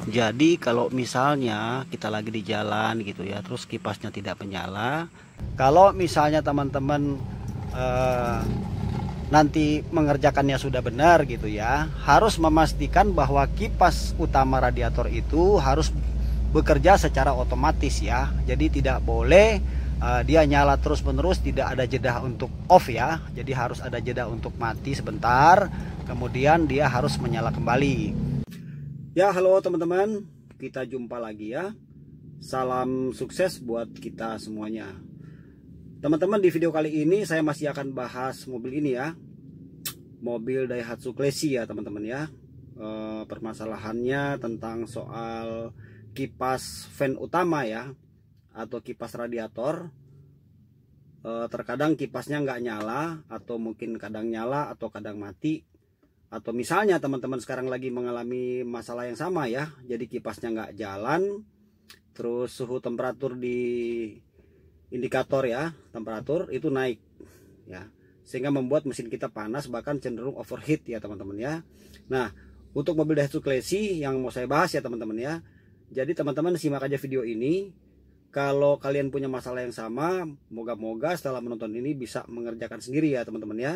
Jadi kalau misalnya kita lagi di jalan gitu ya, terus kipasnya tidak menyala, kalau misalnya teman-teman eh, nanti mengerjakannya sudah benar gitu ya, harus memastikan bahwa kipas utama radiator itu harus bekerja secara otomatis ya. Jadi tidak boleh dia nyala terus-menerus, tidak ada jeda untuk off ya. Jadi harus ada jeda untuk mati sebentar, kemudian dia harus menyala kembali. Ya, halo teman-teman, kita jumpa lagi ya. Salam sukses buat kita semuanya. Teman-teman, di video kali ini saya masih akan bahas mobil ini ya. Mobil Daihatsu Classy ya teman-teman ya. Permasalahannya tentang soal kipas fan utama ya, atau kipas radiator. Terkadang kipasnya nggak nyala, atau mungkin kadang nyala atau kadang mati. Atau misalnya teman-teman sekarang lagi mengalami masalah yang sama ya, jadi kipasnya nggak jalan, terus suhu temperatur di indikator ya, temperatur itu naik ya, sehingga membuat mesin kita panas, bahkan cenderung overheat ya teman-teman ya. Nah, untuk mobil Daihatsu Classy yang mau saya bahas ya teman-teman ya, jadi teman-teman simak aja video ini. Kalau kalian punya masalah yang sama, moga-moga setelah menonton ini bisa mengerjakan sendiri ya teman-teman ya.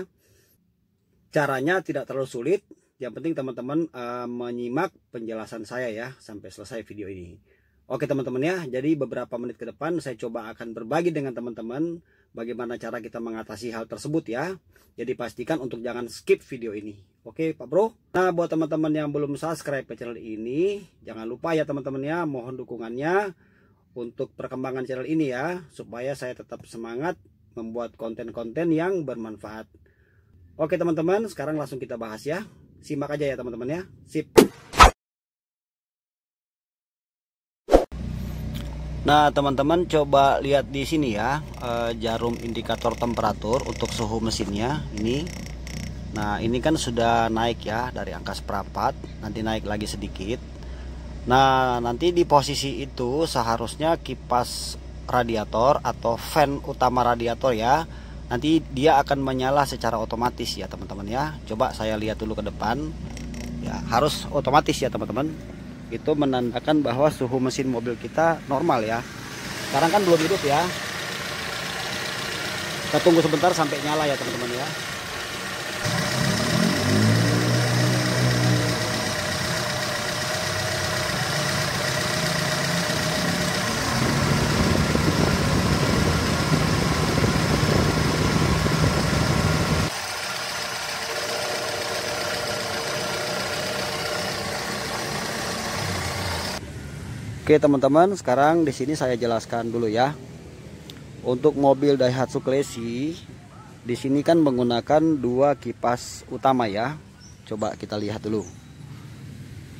Caranya tidak terlalu sulit, yang penting teman-teman menyimak penjelasan saya ya sampai selesai video ini. Oke teman-teman ya, jadi beberapa menit ke depan saya coba akan berbagi dengan teman-teman bagaimana cara kita mengatasi hal tersebut ya. Jadi pastikan untuk jangan skip video ini. Oke Pak Bro. Nah, buat teman-teman yang belum subscribe ke channel ini, jangan lupa ya teman-teman ya, mohon dukungannya untuk perkembangan channel ini ya, supaya saya tetap semangat membuat konten-konten yang bermanfaat. Oke teman-teman, sekarang langsung kita bahas ya. Simak aja ya teman-teman ya. Sip. Nah teman-teman, coba lihat di sini ya, jarum indikator temperatur untuk suhu mesinnya ini. Nah ini kan sudah naik ya dari angka seperempat, nanti naik lagi sedikit. Nah nanti di posisi itu seharusnya kipas radiator atau fan utama radiator ya, nanti dia akan menyala secara otomatis ya teman-teman ya. Coba saya lihat dulu ke depan ya, harus otomatis ya teman-teman. Itu menandakan bahwa suhu mesin mobil kita normal ya. Sekarang kan belum hidup ya, kita tunggu sebentar sampai nyala ya teman-teman ya. Oke teman-teman, sekarang di sini saya jelaskan dulu ya. Untuk mobil Daihatsu Classy, di sini kan menggunakan dua kipas utama ya. Coba kita lihat dulu.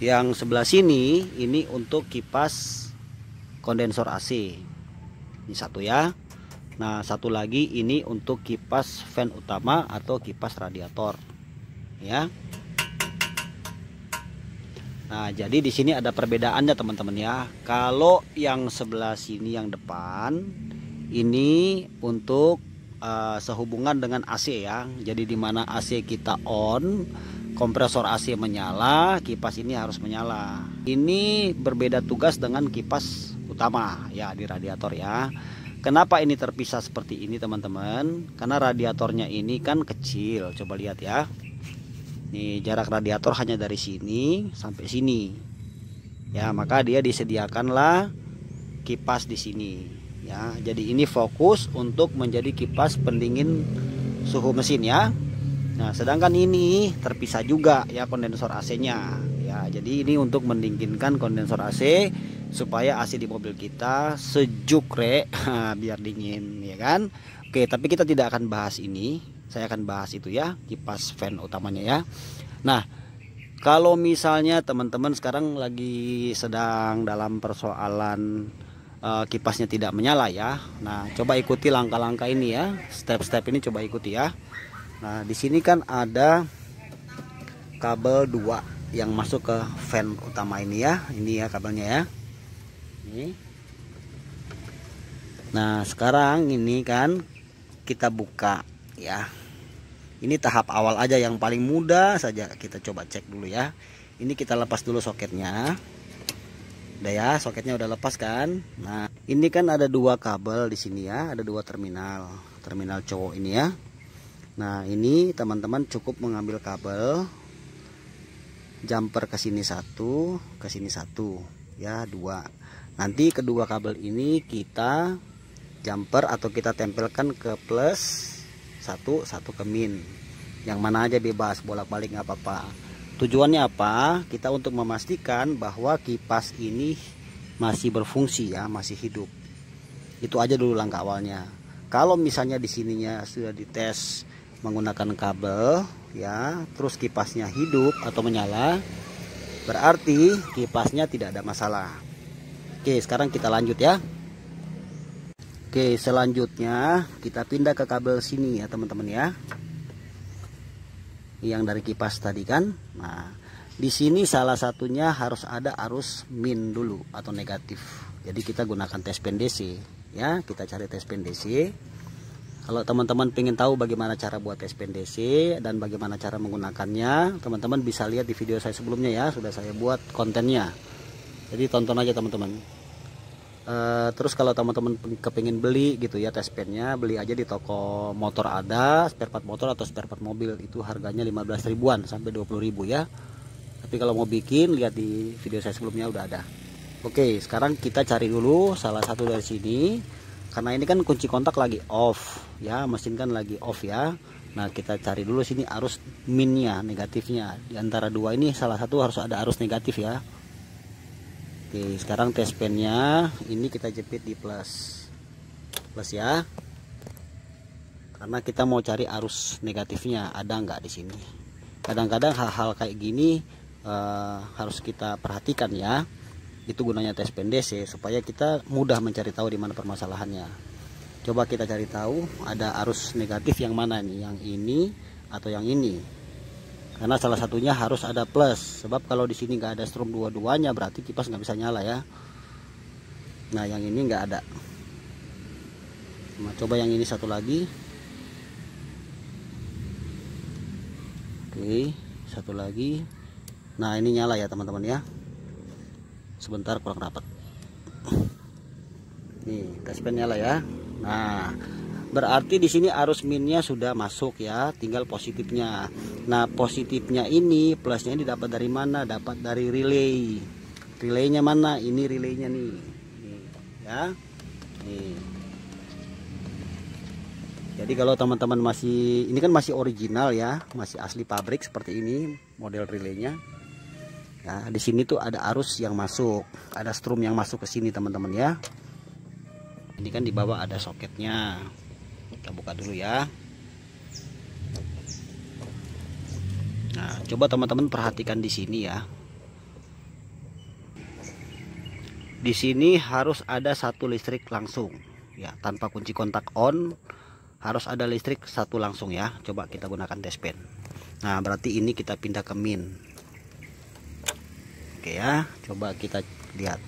Yang sebelah sini ini untuk kipas kondensor AC. Ini satu ya. Nah, satu lagi ini untuk kipas fan utama atau kipas radiator. Ya. Nah, jadi di sini ada perbedaannya teman-teman ya. Kalau yang sebelah sini yang depan ini untuk sehubungan dengan AC ya. Jadi di mana AC kita on, kompresor AC menyala, kipas ini harus menyala. Ini berbeda tugas dengan kipas utama ya di radiator ya. Kenapa ini terpisah seperti ini teman-teman? Karena radiatornya ini kan kecil. Coba lihat ya. Nih jarak radiator hanya dari sini sampai sini ya, maka dia disediakanlah kipas di sini ya. Jadi ini fokus untuk menjadi kipas pendingin suhu mesin ya. Nah sedangkan ini terpisah juga ya kondensor AC nya ya. Jadi ini untuk mendinginkan kondensor AC supaya AC di mobil kita sejuk biar dingin ya kan. Oke, tapi kita tidak akan bahas ini. Saya akan bahas itu ya, kipas fan utamanya ya. Nah, kalau misalnya teman-teman sekarang lagi sedang dalam persoalan kipasnya tidak menyala ya. Nah, coba ikuti langkah-langkah ini ya. Step-step ini coba ikuti ya. Nah, di sini kan ada kabel 2 yang masuk ke fan utama ini ya. Ini ya kabelnya ya. Ini. Nah, sekarang ini kan kita buka ya. Ini tahap awal aja, yang paling mudah saja. Kita coba cek dulu ya. Ini kita lepas dulu soketnya. Udah ya, soketnya udah lepas kan. Nah, ini kan ada dua kabel di sini ya, ada dua terminal. Terminal cowok ini ya. Nah, ini teman-teman cukup mengambil kabel jumper ke sini satu, ke sini satu, ya, dua. Nanti kedua kabel ini kita jumper atau kita tempelkan ke plus satu, satu ke min. Yang mana aja bebas, bolak-balik nggak apa-apa. Tujuannya apa? Kita untuk memastikan bahwa kipas ini masih berfungsi ya, masih hidup. Itu aja dulu langkah awalnya. Kalau misalnya di sininya sudah dites menggunakan kabel ya, terus kipasnya hidup atau menyala, berarti kipasnya tidak ada masalah. Oke, sekarang kita lanjut ya. Oke, selanjutnya kita pindah ke kabel sini ya teman-teman ya. Yang dari kipas tadi kan. Nah, di sini salah satunya harus ada arus min dulu atau negatif. Jadi kita gunakan tes pen DC ya, kita cari tes pen DC. Kalau teman-teman pengen tahu bagaimana cara buat tes pen DC dan bagaimana cara menggunakannya, teman-teman bisa lihat di video saya sebelumnya ya, sudah saya buat kontennya. Jadi tonton aja teman-teman. Terus kalau teman-teman kepingin beli gitu ya tes pennya, beli aja di toko motor, ada spare part motor atau spare part mobil, itu harganya 15 ribuan sampai 20 ribu ya. Tapi kalau mau bikin, lihat di video saya sebelumnya udah ada. Oke, sekarang kita cari dulu salah satu dari sini, karena ini kan kunci kontak lagi off ya, mesin kan lagi off ya. Nah, kita cari dulu sini arus minnya, negatifnya. Di antara dua ini salah satu harus ada arus negatif ya. Oke, sekarang tes pennya ini kita jepit di plus ya, karena kita mau cari arus negatifnya ada nggak di sini. Kadang-kadang hal-hal kayak gini harus kita perhatikan ya. Itu gunanya tes pen DC supaya kita mudah mencari tahu di mana permasalahannya. Coba kita cari tahu ada arus negatif yang mana nih, yang ini atau yang ini. Karena salah satunya harus ada plus, sebab kalau di sini nggak ada strom dua-duanya berarti kipas nggak bisa nyala ya. Nah, yang ini nggak ada. Nah, coba yang ini satu lagi. Oke, satu lagi. Nah, ini nyala ya teman-teman ya. Sebentar, kurang rapat. Nih, tes pen nyala ya. Nah, berarti di sini arus minnya sudah masuk ya, tinggal positifnya. Nah, positifnya ini, plusnya ini dapat dari mana? Dapat dari relay. Relaynya mana? Ini relaynya nih. Nih ya. Nih. Jadi kalau teman-teman masih, ini kan masih original ya, masih asli pabrik seperti ini model relaynya. Ya, di sini tuh ada arus yang masuk, ada strom yang masuk ke sini teman-teman ya. Ini kan di bawah ada soketnya. Kita buka dulu ya. Nah, coba teman-teman perhatikan di sini ya. Di sini harus ada satu listrik langsung ya, tanpa kunci kontak on, harus ada listrik satu langsung ya. Coba kita gunakan tes pen. Nah, berarti ini kita pindah ke min. Oke ya, coba kita lihat.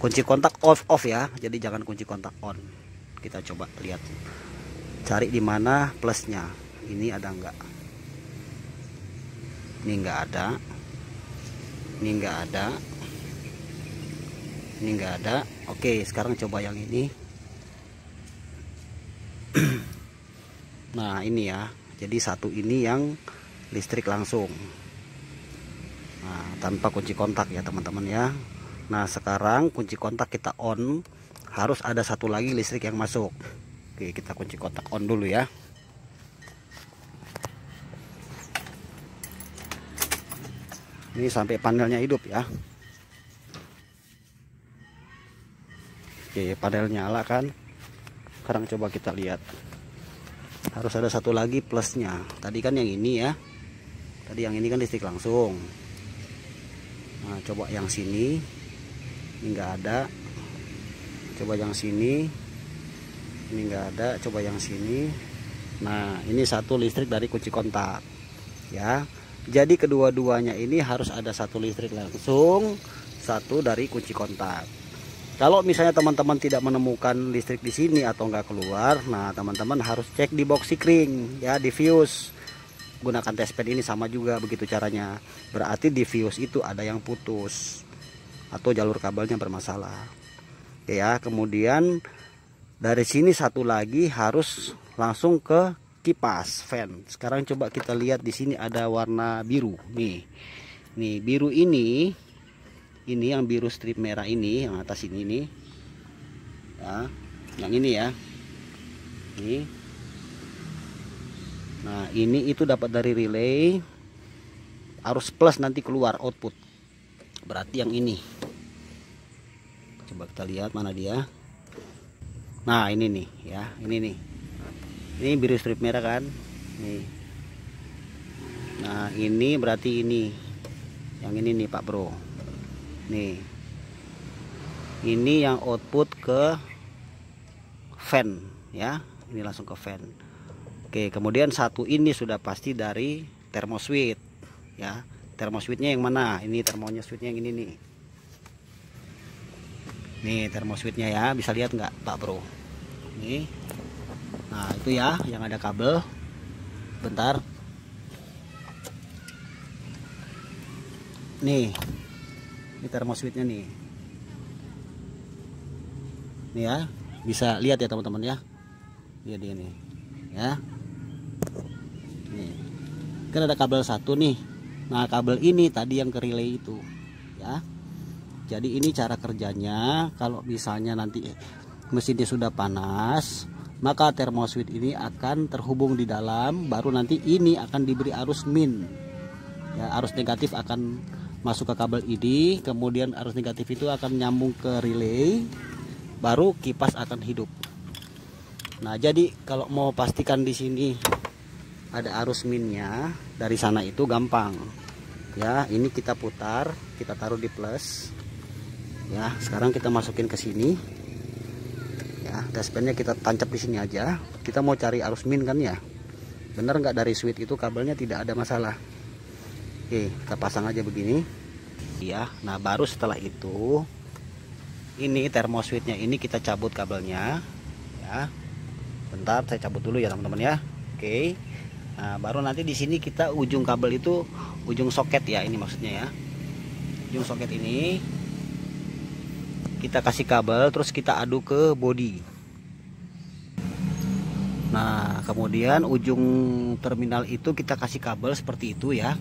Kunci kontak off ya, jadi jangan kunci kontak on. Kita coba lihat, cari di mana plusnya. Ini ada enggak? Ini enggak ada. Ini enggak ada. Ini enggak ada. Oke, sekarang coba yang ini. Nah, ini ya. Jadi satu ini yang listrik langsung. Nah, tanpa kunci kontak ya teman-teman ya. Nah, sekarang kunci kontak kita on, harus ada satu lagi listrik yang masuk. Oke, kita kunci kontak on dulu ya. Ini sampai panelnya hidup ya. Oke, panel nyala kan. Sekarang coba kita lihat. Harus ada satu lagi plusnya. Tadi kan yang ini ya. Tadi yang ini kan listrik langsung. Nah, coba yang sini. Ini enggak ada. Coba yang sini. Ini enggak ada. Coba yang sini. Nah, ini satu listrik dari kunci kontak ya. Jadi kedua-duanya ini harus ada satu listrik langsung, satu dari kunci kontak. Kalau misalnya teman-teman tidak menemukan listrik di sini atau enggak keluar, nah teman-teman harus cek di box sikring ya, di fuse. Gunakan tes pen ini sama juga begitu caranya. Berarti di fuse itu ada yang putus atau jalur kabelnya bermasalah. Oke ya, kemudian dari sini satu lagi harus langsung ke kipas fan. Sekarang coba kita lihat di sini ada warna biru nih. Nih biru ini yang biru strip merah ini yang atas ini nih. Ya, yang ini ya. Nih. Nah, ini itu dapat dari relay. Arus plus nanti keluar output. Berarti yang ini. Coba kita lihat mana dia. Nah, ini nih ya, ini nih. Ini biru strip merah kan? Nih. Nah, ini berarti ini. Yang ini nih Pak Bro. Nih. Ini yang output ke fan ya. Ini langsung ke fan. Oke, kemudian satu ini sudah pasti dari thermoswitch ya. Thermoswitchnya yang mana? Ini thermoswitchnya yang ini nih. Nih thermoswitchnya ya, bisa lihat nggak Pak Bro? Nih. Nah itu ya, yang ada kabel. Bentar. Nih, ini thermoswitchnya nih. Nih ya, bisa lihat ya teman-teman ya. Lihat dia nih, ya. Nih, kan ada kabel satu nih. Nah kabel ini tadi yang ke relay itu, ya. Jadi ini cara kerjanya. Kalau misalnya nanti mesinnya sudah panas, maka thermoswitch ini akan terhubung di dalam, baru nanti ini akan diberi arus min ya, arus negatif akan masuk ke kabel ini, kemudian arus negatif itu akan nyambung ke relay, baru kipas akan hidup. Nah jadi kalau mau pastikan di sini ada arus minnya, dari sana itu gampang ya. Ini kita putar, kita taruh di plus ya. Sekarang kita masukin ke sini ya, dashbandnya kita tancap di sini aja. Kita mau cari arus min kan ya, bener nggak dari switch itu kabelnya tidak ada masalah. Oke, kita pasang aja begini ya. Nah baru setelah itu ini thermoswitchnya ini kita cabut kabelnya ya. Bentar saya cabut dulu ya teman-teman ya. Oke, nah baru nanti di sini kita ujung kabel itu ujung soket ya, ini maksudnya ya. Ujung soket ini kita kasih kabel, terus kita adu ke bodi. Nah kemudian ujung terminal itu kita kasih kabel seperti itu ya.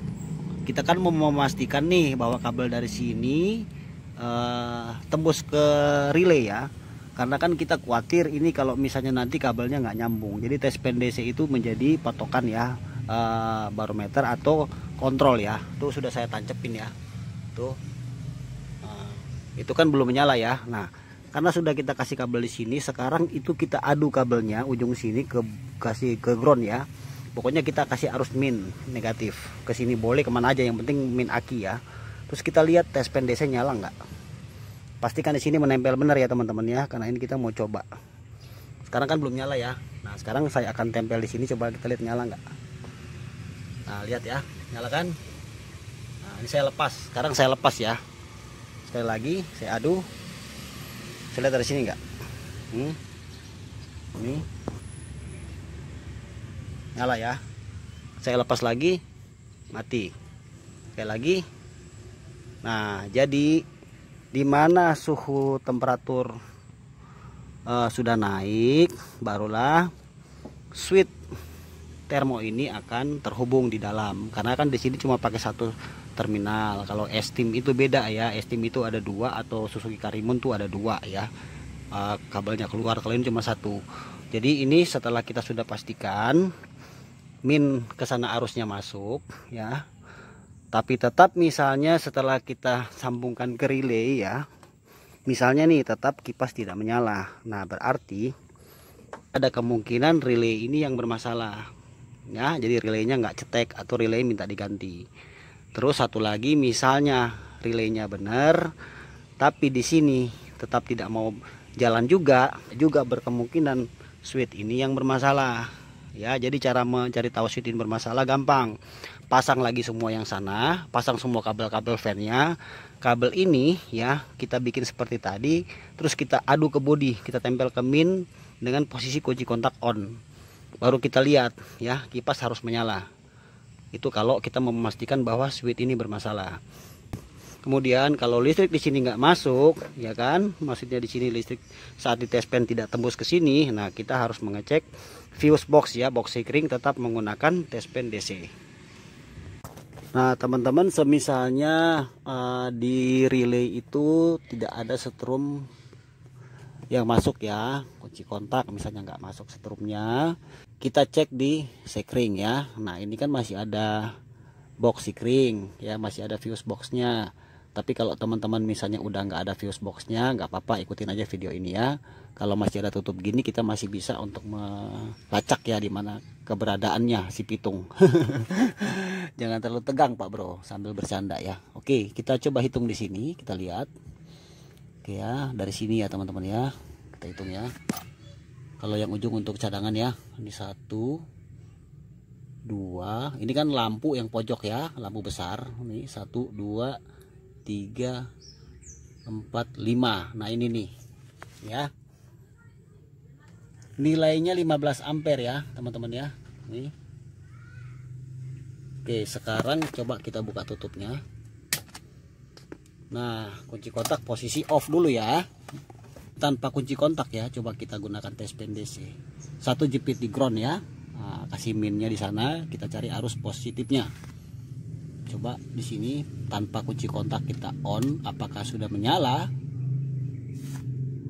Kita kan mau memastikan nih bahwa kabel dari sini tembus ke relay ya, karena kan kita khawatir ini kalau misalnya nanti kabelnya nggak nyambung. Jadi tes pen DC itu menjadi patokan ya, barometer atau kontrol ya. Tuh sudah saya tancepin ya, tuh. Itu kan belum menyala ya. Nah karena sudah kita kasih kabel di sini, sekarang itu kita adu kabelnya ujung sini kasih ke ground ya. Pokoknya kita kasih arus min negatif ke sini, boleh kemana aja, yang penting min aki ya. Terus kita lihat tes pen DC nyala nggak. Pastikan di sini menempel benar ya teman-teman ya, karena ini kita mau coba. Sekarang kan belum nyala ya. Nah sekarang saya akan tempel di sini, coba kita lihat nyala nggak. Nah lihat ya, nyala kan. Nah ini saya lepas. Sekarang saya lepas ya. Sekali lagi saya adu. Saya lihat dari sini nggak. Ini nyala ya. Saya lepas lagi, mati. Sekali lagi. Nah jadi dimana suhu temperatur sudah naik, barulah switch termo ini akan terhubung di dalam. Karena kan di sini cuma pakai satu terminal. Kalau Estim itu beda ya. Estim itu ada dua, atau Suzuki Karimun tuh ada dua ya. Kabelnya keluar, kalau ini cuma satu. Jadi ini setelah kita sudah pastikan min ke sana arusnya masuk ya. Tapi tetap misalnya setelah kita sambungkan ke relay ya, misalnya nih tetap kipas tidak menyala. Nah berarti ada kemungkinan relay ini yang bermasalah ya. Jadi relaynya nggak cetek atau relay minta diganti. Terus satu lagi misalnya relaynya benar, tapi di sini tetap tidak mau jalan juga berkemungkinan switch ini yang bermasalah ya. Jadi cara mencari tahu switch ini bermasalah gampang. Pasang lagi semua yang sana, pasang semua kabel-kabel fan-nya. Kabel ini ya kita bikin seperti tadi, terus kita adu ke bodi, kita tempel ke min dengan posisi kunci kontak on. Baru kita lihat ya, kipas harus menyala. Itu kalau kita memastikan bahwa switch ini bermasalah. Kemudian kalau listrik di sini nggak masuk, ya kan, maksudnya di sini listrik saat di test pen tidak tembus ke sini. Nah, kita harus mengecek fuse box ya, box Sikring tetap menggunakan test pen DC. Nah, teman-teman, semisalnya di relay itu tidak ada setrum yang masuk ya, kunci kontak misalnya nggak masuk setrumnya, kita cek di Sikring ya. Nah, ini kan masih ada box Sikring ya, masih ada fuse boxnya. Tapi kalau teman-teman misalnya udah nggak ada fuse boxnya, nggak apa-apa, ikutin aja video ini ya. Kalau masih ada tutup gini, kita masih bisa untuk melacak ya di mana keberadaannya si pitung. Jangan terlalu tegang Pak Bro, sambil bercanda ya. Oke, kita coba hitung di sini, kita lihat. Oke ya, dari sini ya teman-teman ya, kita hitung ya. Kalau yang ujung untuk cadangan ya, ini 1, 2, ini kan lampu yang pojok ya, lampu besar. Ini 1, 2, 3, 4, 5. Nah ini nih ya, nilainya 15 ampere ya teman-teman ya. Nih. Oke, sekarang coba kita buka tutupnya. Nah, kunci kontak posisi off dulu ya, tanpa kunci kontak ya. Coba kita gunakan test pen DC. 1 jepit di ground ya. Nah, kasih minnya di sana, kita cari arus positifnya. Coba di sini tanpa kunci kontak kita on, apakah sudah menyala?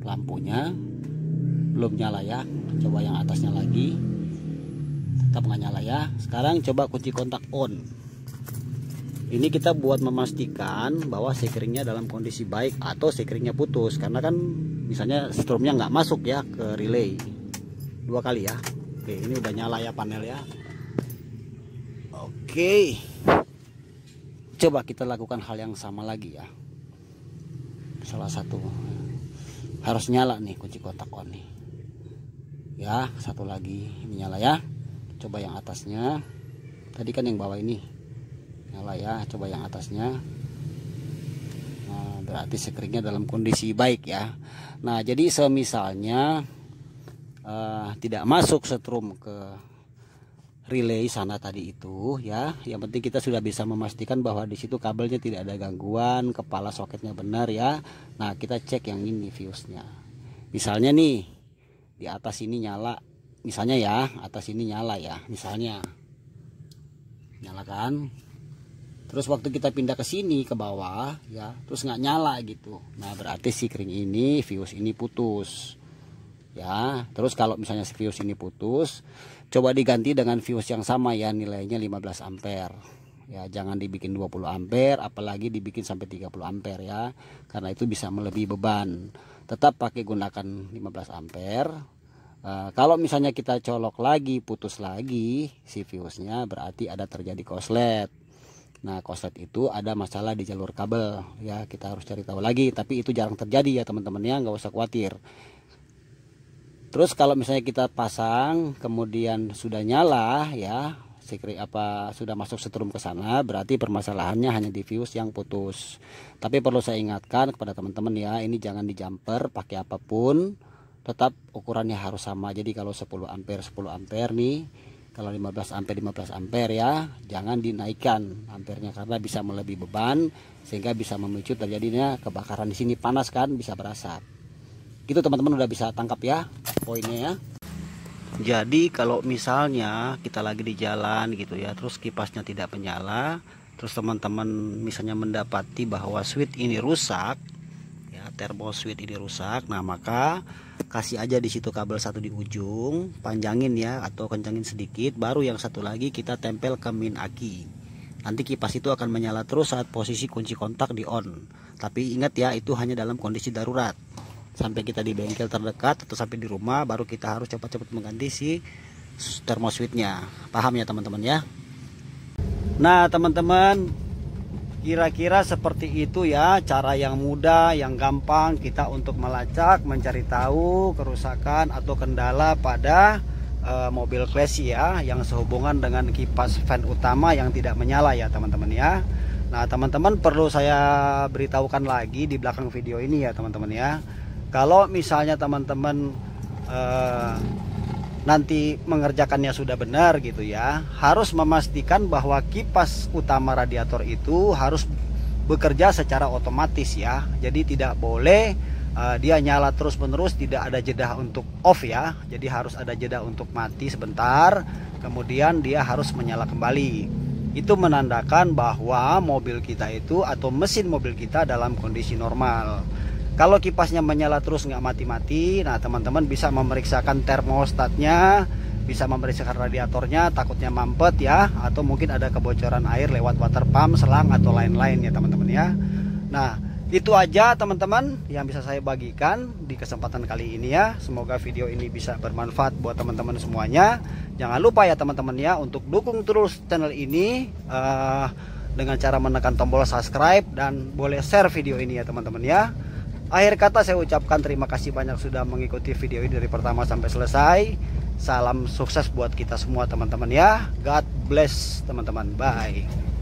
Lampunya belum nyala ya. Coba yang atasnya lagi, tetap nggak nyala ya. Sekarang coba kunci kontak on. Ini kita buat memastikan bahwa Sikringnya dalam kondisi baik atau Sikringnya putus, karena kan misalnya strumnya nggak masuk ya ke relay. 2 kali ya. Oke, ini udah nyala ya panel ya. Oke, coba kita lakukan hal yang sama lagi ya. Salah satu harus nyala nih kunci kontak on nih ya. 1 lagi, ini nyala ya. Coba yang atasnya, tadi kan yang bawah ini nyala ya. Coba yang atasnya. Nah, berarti Sikringnya dalam kondisi baik ya. Nah, jadi semisalnya tidak masuk setrum ke relay sana tadi itu ya, yang penting kita sudah bisa memastikan bahwa di situ kabelnya tidak ada gangguan, kepala soketnya benar ya. Nah, kita cek yang ini fuse-nya. Misalnya nih di atas ini nyala, misalnya ya, atas ini nyala ya, misalnya nyala kan. Terus waktu kita pindah ke sini ke bawah ya, terus nggak nyala gitu. Nah, berarti Sikring ini fuse ini putus. Ya, terus kalau misalnya fuse ini putus, coba diganti dengan fuse yang sama ya, nilainya 15 ampere. Ya, jangan dibikin 20 ampere, apalagi dibikin sampai 30 ampere ya, karena itu bisa melebihi beban. Tetap pakai gunakan 15 ampere. Kalau misalnya kita colok lagi, putus lagi si fuse-nya, berarti ada terjadi korslet. Nah, korslet itu ada masalah di jalur kabel ya, kita harus cari tahu lagi, tapi itu jarang terjadi ya teman-teman ya, nggak usah khawatir. Terus kalau misalnya kita pasang kemudian sudah nyala ya, Sikring sudah masuk setrum ke sana, berarti permasalahannya hanya di fuse yang putus. Tapi perlu saya ingatkan kepada teman-teman ya, ini jangan di jumper pakai apapun, tetap ukurannya harus sama. Jadi kalau 10 ampere 10 ampere nih, kalau 15 ampere 15 ampere ya, jangan dinaikkan ampernya karena bisa melebihi beban sehingga bisa memicu terjadinya kebakaran. Di sini panas kan, bisa berasap. Gitu teman-teman, udah bisa tangkap ya poinnya ya. Jadi kalau misalnya kita lagi di jalan gitu ya, terus kipasnya tidak menyala, terus teman-teman misalnya mendapati bahwa switch ini rusak ya, turbo switch ini rusak, nah maka kasih aja di situ kabel 1 di ujung, panjangin ya atau kencangin sedikit, baru yang 1 lagi kita tempel ke min aki. Nanti kipas itu akan menyala terus saat posisi kunci kontak di on. Tapi ingat ya, itu hanya dalam kondisi darurat. Sampai kita di bengkel terdekat atau sampai di rumah, baru kita harus cepat-cepat mengganti si termoswitnya. Paham ya teman-teman ya? Nah teman-teman, kira-kira seperti itu ya, cara yang mudah, yang gampang kita untuk melacak, mencari tahu kerusakan atau kendala pada mobil Classy ya, yang sehubungan dengan kipas fan utama yang tidak menyala ya teman-teman ya. Nah teman-teman, perlu saya beritahukan lagi di belakang video ini ya teman-teman ya. Kalau misalnya teman-teman nanti mengerjakannya sudah benar gitu ya, harus memastikan bahwa kipas utama radiator itu harus bekerja secara otomatis ya. Jadi tidak boleh dia nyala terus menerus, tidak ada jeda untuk off ya. Jadi harus ada jeda untuk mati sebentar, kemudian dia harus menyala kembali. Itu menandakan bahwa mobil kita itu atau mesin mobil kita dalam kondisi normal. Kalau kipasnya menyala terus nggak mati-mati, nah teman-teman bisa memeriksakan termostatnya, bisa memeriksakan radiatornya, takutnya mampet ya, atau mungkin ada kebocoran air lewat water pump, selang atau lain-lain ya teman-teman ya. Nah itu aja teman-teman yang bisa saya bagikan di kesempatan kali ini ya. Semoga video ini bisa bermanfaat buat teman-teman semuanya. Jangan lupa ya teman-teman ya untuk dukung terus channel ini dengan cara menekan tombol subscribe, dan boleh share video ini ya teman-teman ya. Akhir kata saya ucapkan terima kasih banyak sudah mengikuti video ini dari pertama sampai selesai. Salam sukses buat kita semua teman-teman ya. God bless teman-teman. Bye.